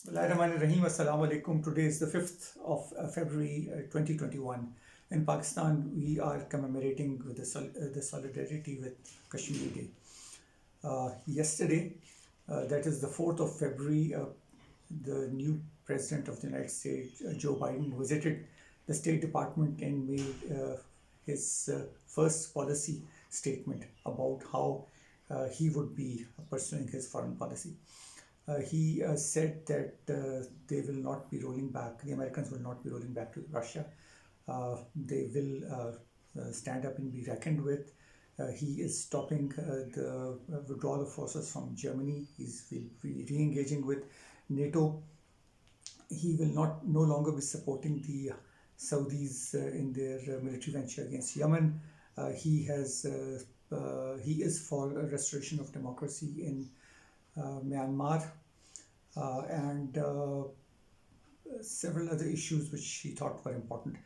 Bismillahirrahmanirrahim. Assalamu alaikum. Today is the 5th of February 2021. In Pakistan, we are commemorating with the solidarity with Kashmir Day. Yesterday, that is the 4th of February, the new President of the United States, Joe Biden, visited the State Department and made his first policy statement about how he would be pursuing his foreign policy. He said that they will not be rolling back, the Americans will not be rolling back to Russia. They will stand up and be reckoned with. He is stopping the withdrawal of forces from Germany. He will be re-engaging with NATO. He will no longer be supporting the Saudis in their military venture against Yemen. He is for a restoration of democracy in Myanmar, and several other issues which he thought were important.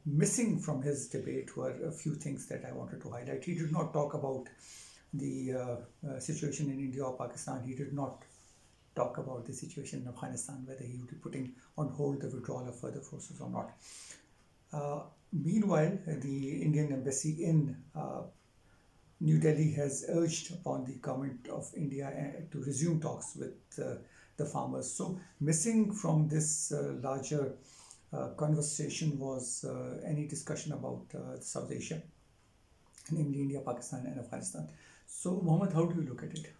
Missing from his debate were a few things that I wanted to highlight. He did not talk about the situation in India or Pakistan. He did not talk about the situation in Afghanistan, whether he would be putting on hold the withdrawal of further forces or not. Meanwhile, the Indian embassy in New Delhi has urged upon the government of India to resume talks with the farmers. So missing from this larger conversation was any discussion about South Asia, namely India, Pakistan and Afghanistan. So Mohammed, how do you look at it?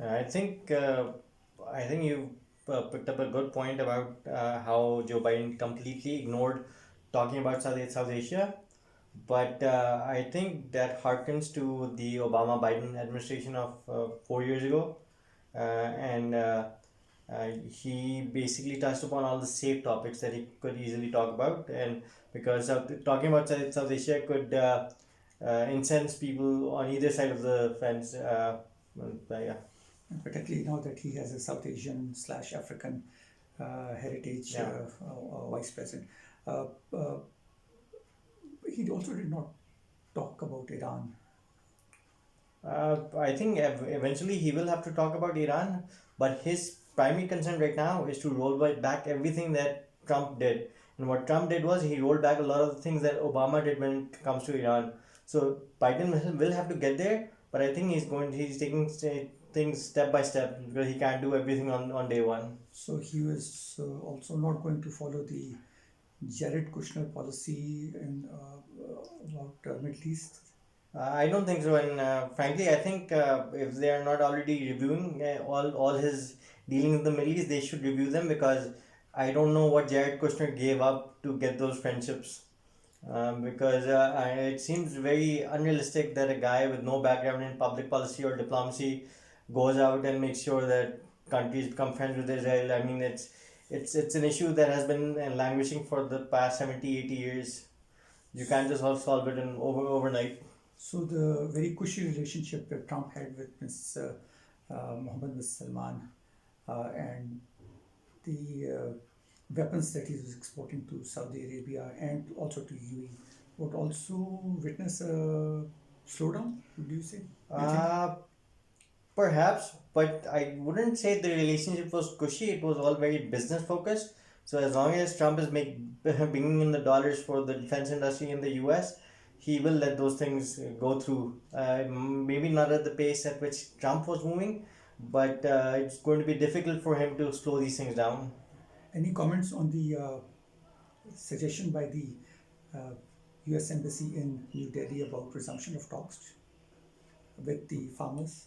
I think you picked up a good point about how Joe Biden completely ignored talking about South Asia, but I think that harkens to the Obama-Biden administration of 4 years ago, and he basically touched upon all the safe topics that he could easily talk about, and because talking about South Asia could incense people on either side of the fence. Yeah. Particularly now that he has a South Asian / African heritage Yeah. vice president. He also did not talk about Iran. I think eventually he will have to talk about Iran, but his primary concern right now is to roll back everything that Trump did. And what Trump did was he rolled back a lot of the things that Obama did when it comes to Iran. So Biden will have to get there, but I think he's taking things step by step because he can't do everything on day one. So he was also not going to follow the Jared Kushner policy in about Middle East. I don't think so, and frankly, I think if they are not already reviewing all his dealings in the Middle East, they should review them because I don't know what Jared Kushner gave up to get those friendships. Because it seems very unrealistic that a guy with no background in public policy or diplomacy goes out and makes sure that countries become friends with Israel. I mean, it's an issue that has been languishing for the past 70, 80 years. You can't just solve it in overnight. So the very cushy relationship that Trump had with Ms. Mohammed bin Salman and the weapons that he was exporting to Saudi Arabia and also to UAE would also witness a slowdown, would you say? Perhaps, but I wouldn't say the relationship was cushy. It was all very business focused. So as long as Trump is bringing in the dollars for the defense industry in the U.S., he will let those things go through. Maybe not at the pace at which Trump was moving, but it's going to be difficult for him to slow these things down. Any comments on the suggestion by the US Embassy in New Delhi about resumption of talks with the farmers?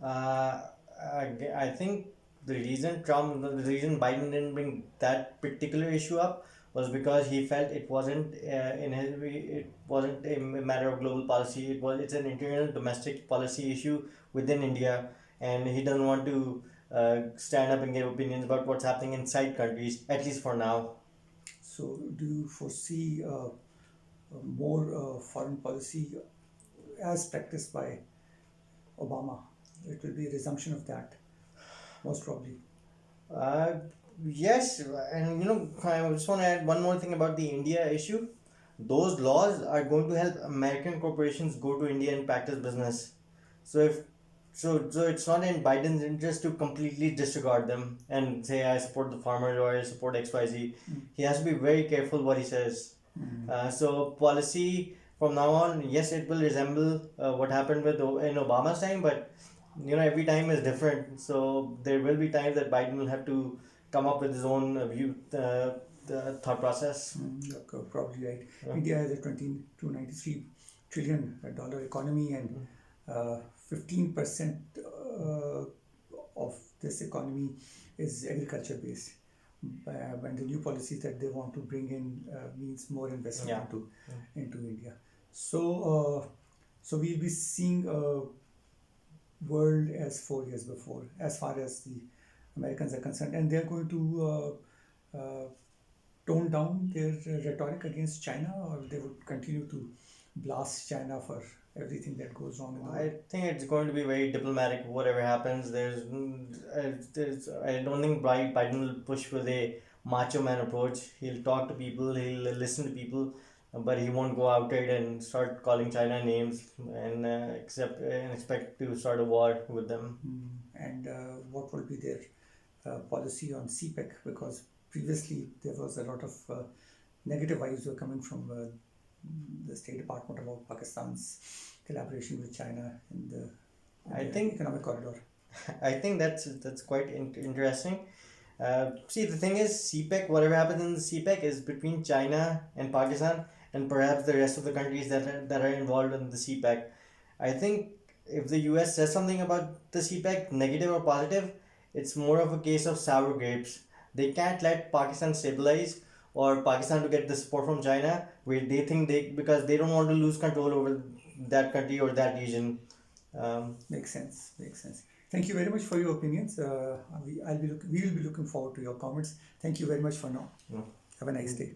I think the reason Biden didn't bring that particular issue up was because he felt it wasn't it wasn't a matter of global policy. It's an internal domestic policy issue within India, and he doesn't want to stand up and give opinions about what's happening inside countries, at least for now. So, do you foresee more foreign policy as practiced by Obama? It will be a resumption of that, most probably. Yes, and I just want to add one more thing about the India issue. Those laws are going to help American corporations go to India and practice business. So if so it's not in Biden's interest to completely disregard them and say I support the farmers or I support XYZ. He has to be very careful what he says. So policy from now on, yes, it will resemble what happened with in Obama's time, but every time is different. So there will be times that Biden will have to come up with his own view, thought process. You're probably right. India has a $293 trillion economy, and 15% of this economy is agriculture based. And the new policies that they want to bring in means more investment into India. So we'll be seeing a world as 4 years before, as far as the Americans are concerned, and they're going to tone down their rhetoric against China, or they would continue to blast China for everything that goes wrong in the world. I think it's going to be very diplomatic. Whatever happens, there's I don't think Biden will push with a macho man approach. He'll talk to people, he'll listen to people, but he won't go outside and start calling China names and expect to start a war with them. And what will be their policy on CPEC? Because previously there was a lot of negative vibes were coming from the State Department about Pakistan's collaboration with China in the economic corridor. I think that's quite interesting. See, the thing is, CPEC, whatever happens in the CPEC is between China and Pakistan and perhaps the rest of the countries that are involved in the CPEC. I think if the US says something about the CPEC, negative or positive, it's more of a case of sour grapes. They can't let Pakistan stabilize or Pakistan to get the support from China, where they think because they don't want to lose control over that country or that region. Makes sense. Thank you very much for your opinions. We will be looking forward to your comments. Thank you very much for now. Have a nice day.